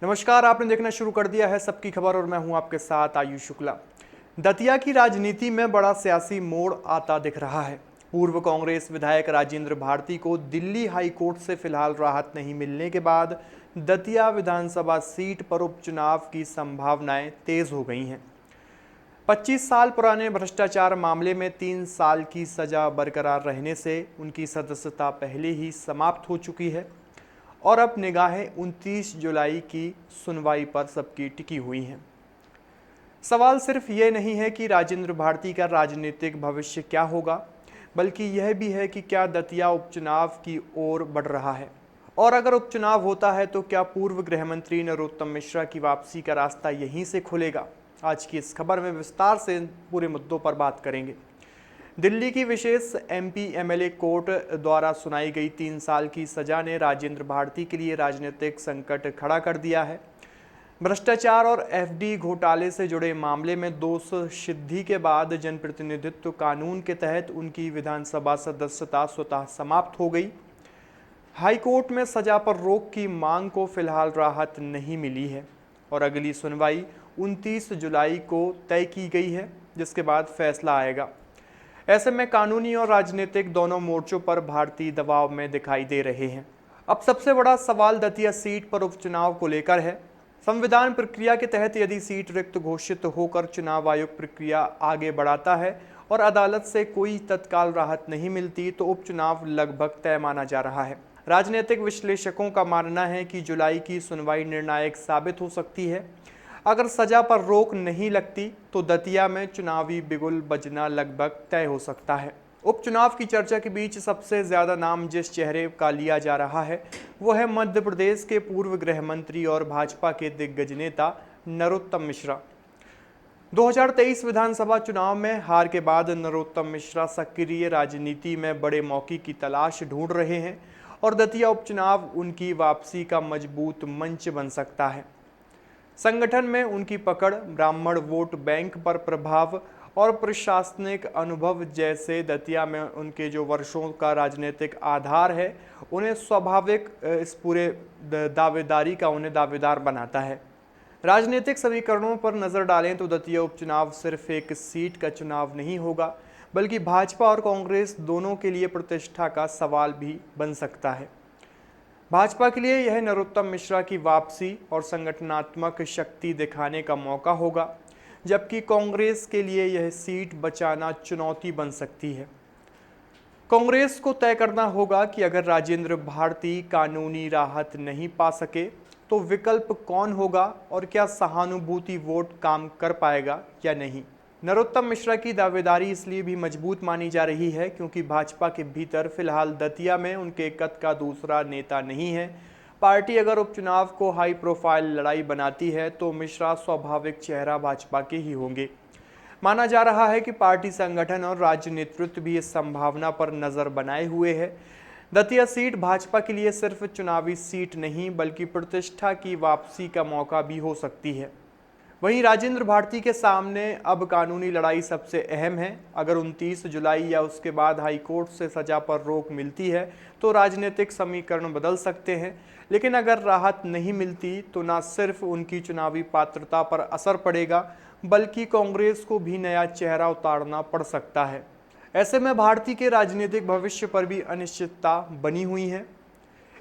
नमस्कार, आपने देखना शुरू कर दिया है सबकी खबर और मैं हूं आपके साथ आयुष शुक्ला। दतिया की राजनीति में बड़ा सियासी मोड़ आता दिख रहा है। पूर्व कांग्रेस विधायक राजेंद्र भारती को दिल्ली हाई कोर्ट से फिलहाल राहत नहीं मिलने के बाद दतिया विधानसभा सीट पर उपचुनाव की संभावनाएं तेज हो गई हैं। 25 साल पुराने भ्रष्टाचार मामले में 3 साल की सजा बरकरार रहने से उनकी सदस्यता पहले ही समाप्त हो चुकी है और अब निगाहें 29 जुलाई की सुनवाई पर सबकी टिकी हुई हैं। सवाल सिर्फ ये नहीं है कि राजेंद्र भारती का राजनीतिक भविष्य क्या होगा, बल्कि यह भी है कि क्या दतिया उपचुनाव की ओर बढ़ रहा है और अगर उपचुनाव होता है तो क्या पूर्व गृह मंत्री नरोत्तम मिश्रा की वापसी का रास्ता यहीं से खुलेगा। आज की इस खबर में विस्तार से पूरे मुद्दों पर बात करेंगे। दिल्ली की विशेष एमपी एमएलए कोर्ट द्वारा सुनाई गई 3 साल की सजा ने राजेंद्र भारती के लिए राजनीतिक संकट खड़ा कर दिया है। भ्रष्टाचार और एफडी घोटाले से जुड़े मामले में दोष सिद्धि के बाद जनप्रतिनिधित्व कानून के तहत उनकी विधानसभा सदस्यता स्वतः समाप्त हो गई। हाईकोर्ट में सजा पर रोक की मांग को फिलहाल राहत नहीं मिली है और अगली सुनवाई 29 जुलाई को तय की गई है, जिसके बाद फैसला आएगा। ऐसे में कानूनी और राजनीतिक दोनों मोर्चों पर भारतीय दबाव में दिखाई दे रहे हैं। अब सबसे बड़ा सवाल दतिया सीट पर उपचुनाव को लेकर है। संविधान प्रक्रिया के तहत यदि सीट रिक्त घोषित होकर चुनाव आयोग प्रक्रिया आगे बढ़ाता है और अदालत से कोई तत्काल राहत नहीं मिलती तो उपचुनाव लगभग तय माना जा रहा है। राजनीतिक विश्लेषकों का मानना है कि जुलाई की सुनवाई निर्णायक साबित हो सकती है। अगर सजा पर रोक नहीं लगती तो दतिया में चुनावी बिगुल बजना लगभग तय हो सकता है। उपचुनाव की चर्चा के बीच सबसे ज्यादा नाम जिस चेहरे का लिया जा रहा है वो है मध्य प्रदेश के पूर्व गृह मंत्री और भाजपा के दिग्गज नेता नरोत्तम मिश्रा। 2023 विधानसभा चुनाव में हार के बाद नरोत्तम मिश्रा सक्रिय राजनीति में बड़े मौके की तलाश ढूंढ रहे हैं और दतिया उपचुनाव उनकी वापसी का मजबूत मंच बन सकता है। संगठन में उनकी पकड़, ब्राह्मण वोट बैंक पर प्रभाव और प्रशासनिक अनुभव जैसे दतिया में उनके जो वर्षों का राजनीतिक आधार है उन्हें स्वाभाविक इस पूरे दावेदारी का उन्हें दावेदार बनाता है। राजनीतिक समीकरणों पर नजर डालें तो दतिया उपचुनाव सिर्फ एक सीट का चुनाव नहीं होगा, बल्कि भाजपा और कांग्रेस दोनों के लिए प्रतिष्ठा का सवाल भी बन सकता है। भाजपा के लिए यह नरोत्तम मिश्रा की वापसी और संगठनात्मक शक्ति दिखाने का मौका होगा, जबकि कांग्रेस के लिए यह सीट बचाना चुनौती बन सकती है। कांग्रेस को तय करना होगा कि अगर राजेंद्र भारती कानूनी राहत नहीं पा सके तो विकल्प कौन होगा और क्या सहानुभूति वोट काम कर पाएगा या नहीं। नरोत्तम मिश्रा की दावेदारी इसलिए भी मजबूत मानी जा रही है क्योंकि भाजपा के भीतर फिलहाल दतिया में उनके कद का दूसरा नेता नहीं है। पार्टी अगर उपचुनाव को हाई प्रोफाइल लड़ाई बनाती है तो मिश्रा स्वाभाविक चेहरा भाजपा के ही होंगे। माना जा रहा है कि पार्टी संगठन और राज्य नेतृत्व भी इस संभावना पर नजर बनाए हुए है। दतिया सीट भाजपा के लिए सिर्फ चुनावी सीट नहीं बल्कि प्रतिष्ठा की वापसी का मौका भी हो सकती है। वहीं राजेंद्र भारती के सामने अब कानूनी लड़ाई सबसे अहम है। अगर 29 जुलाई या उसके बाद हाईकोर्ट से सजा पर रोक मिलती है तो राजनीतिक समीकरण बदल सकते हैं, लेकिन अगर राहत नहीं मिलती तो न सिर्फ उनकी चुनावी पात्रता पर असर पड़ेगा बल्कि कांग्रेस को भी नया चेहरा उतारना पड़ सकता है। ऐसे में भारती के राजनीतिक भविष्य पर भी अनिश्चितता बनी हुई है।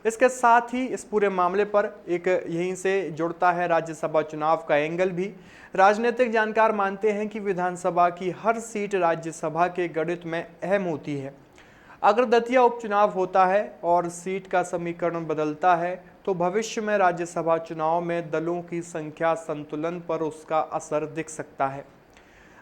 इसके साथ ही इस पूरे मामले पर एक यहीं से जुड़ता है राज्यसभा चुनाव का एंगल भी। राजनीतिक जानकार मानते हैं कि विधानसभा की हर सीट राज्यसभा के गणित में अहम होती है। अगर दतिया उपचुनाव होता है और सीट का समीकरण बदलता है तो भविष्य में राज्यसभा चुनाव में दलों की संख्या संतुलन पर उसका असर दिख सकता है।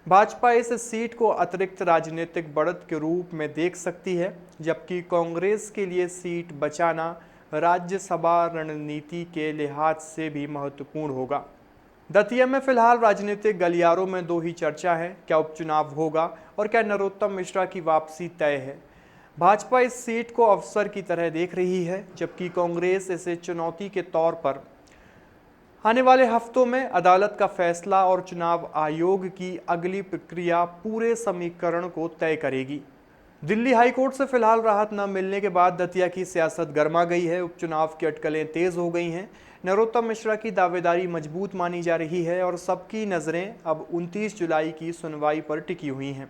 भाजपा इस सीट को अतिरिक्त राजनीतिक बढ़त के रूप में देख सकती है, जबकि कांग्रेस के लिए सीट बचाना राज्यसभा रणनीति के लिहाज से भी महत्वपूर्ण होगा। दतिया में फिलहाल राजनीतिक गलियारों में दो ही चर्चा है, क्या उपचुनाव होगा और क्या नरोत्तम मिश्रा की वापसी तय है। भाजपा इस सीट को अवसर की तरह देख रही है, जबकि कांग्रेस इसे चुनौती के तौर पर। आने वाले हफ्तों में अदालत का फैसला और चुनाव आयोग की अगली प्रक्रिया पूरे समीकरण को तय करेगी। दिल्ली हाई कोर्ट से फिलहाल राहत न मिलने के बाद दतिया की सियासत गर्मा गई है। उपचुनाव की अटकलें तेज हो गई हैं। नरोत्तम मिश्रा की दावेदारी मजबूत मानी जा रही है और सबकी नज़रें अब 29 जुलाई की सुनवाई पर टिकी हुई हैं,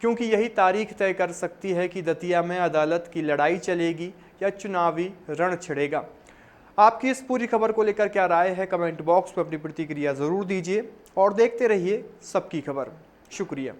क्योंकि यही तारीख तय कर सकती है कि दतिया में अदालत की लड़ाई चलेगी या चुनावी रण छिड़ेगा। आपकी इस पूरी खबर को लेकर क्या राय है, कमेंट बॉक्स में अपनी प्रतिक्रिया ज़रूर दीजिए और देखते रहिए सबकी खबर। शुक्रिया।